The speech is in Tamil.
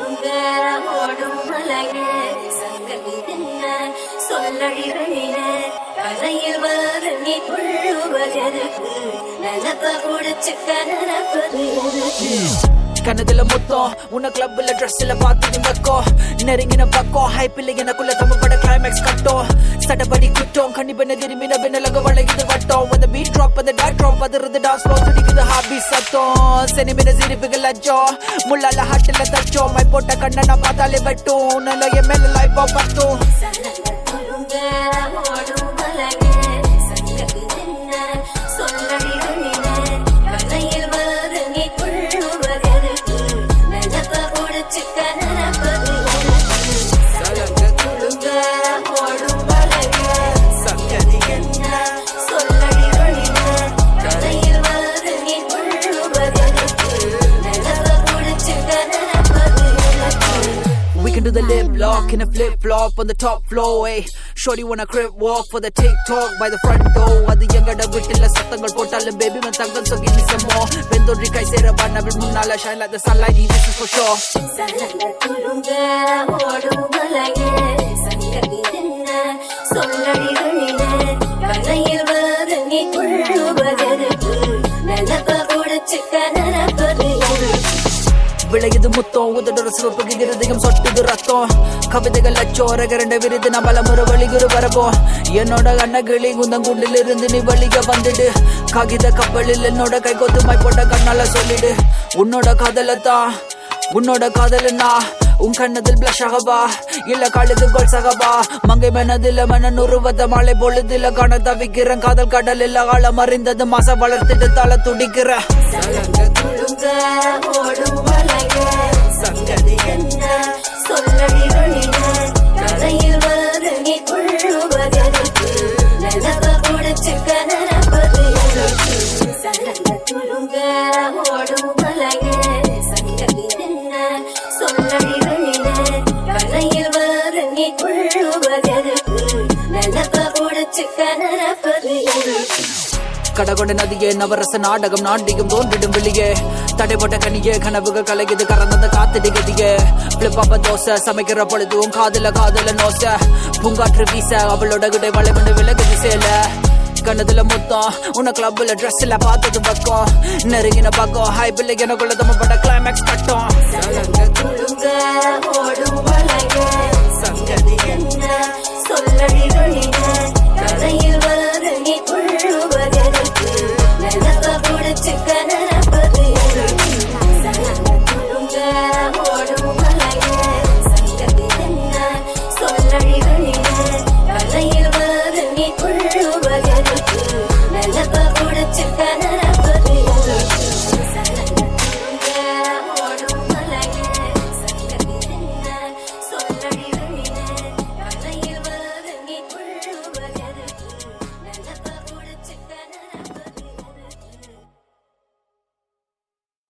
துளுங்க ஓடும் மலையே சங்கதி என்ன சொல்லழிகளின கதையில் வர நீ கொள்ளுவதற்கு நிலப்ப குடிச்சுக்க நினைப்பது கனதுல மொத்தம் உன்ன கிளப்ல ட்ரெஸ்ல பார்த்து நிம்மக்கோ நெருங்கின பக்கம் ஹைப்பில் எனக்குள்ள தமிழ்பட கிளைமேக்ஸ் கட்டும் சட்டப்படி குட்டம் கண்டிப்பெண்ண திரும்பின பின்னலக வளையுது வட்டம் அந்த பீட் ட்ராப் அந்த டாட் ட்ராப் பதறது டான்ஸ் ஃப்ளோர் துடிக்குது ஹாபி சத்தம் செனிமின சிரிப்புகள் லஜ்ஜம் முள்ளால ஹாட்டில் தச்சோம் மை போட்ட கண்ணனை பார்த்தாலே வெட்டும் நல்ல என் மேல லைஃபா பட்டும் To the lip lock in a flip flop on the top floor. Hey, shorty wanna crib walk for the TikTok by the front door. Adu yangada vittilla sattangal pottalam baby man thangal so give me some more. Vendodri kai sera vanna vil munnala shine like the sunlight. This is for sure. Salanga tulunga odu malaye sangadi enna solladi velina kanayil varu nee kulluvadarku nalappa kudichukka nanappadu விளையுது முத்தம் உதடோட சிவப்புக்கு இருதயம் சொட்டுது ரத்தம் கவிதைகள் அச்சோரகரண்ட விருது நம்மள முறை குரு வரப்போம் என்னோட அண்ணகிளி குந்தங்குண்டில் இருந்து நீ வழிக வந்துடு காகித கப்பலில் என்னோட கை கொத்துமாய் போட்ட கண்ணால சொல்லிடு உன்னோட காதலத்தான் உன்னோட காதலனா உன் கண்ணதில் பிளஷ் ஆகவா இல்ல காலுக்கு கோல் சகவா மங்கை மனதில மன உருவத மாலை பொழுதுல காண தவிக்கிறேன் காதல் கடல் இல்ல ஆழம் அறிந்தது மாச வளர்த்துட்டு தலை துடிக்கிற ஓடும் மலையே சங்கதி என்ன சொல்லடி வெளின கதையில் வர நீ கொள்ளுவதற்கு நிலப்ப குடிச்சுக்க நினைப்பது சலங்க துளுங்க ஓடும் மலையே சங்கதி என்ன சொல்லடி வெளின கதையில் வர நீ கொள்ளுவதற்கு நிலப்ப குடிச்சுக்க நினைப்பது கடகொண்ட நதியே நவரச நாடகம் நாட்டியம் தோன்றிடும் வெளியே தடைப்பட்ட கனியே கனவுகள் கலகிது கறந்த காத்திடுகதியே பிளிப்பாப்ப தோசை சமைக்கிற பொழுது உன் காதல நோசை பூங்காற்று வீச அவளோட கிட்டை வளைமண்டு விலகுது சேல கண்ணதுல மொத்தம் உன்ன கிளப்ல ட்ரெஸ்ல பார்த்தது பக்கம் நெருங்கின பக்கம் ஹை பிள்ளை எனக்குள்ள தமிழ்பட கிளைமேக்ஸ் கட்டும் ஓடும் மலையே சங்கதி என்ன சொல்லடி வெளின கதையில் வர நீ கொள்ளுவதற்கு நிலப்ப குடிச்சுக்க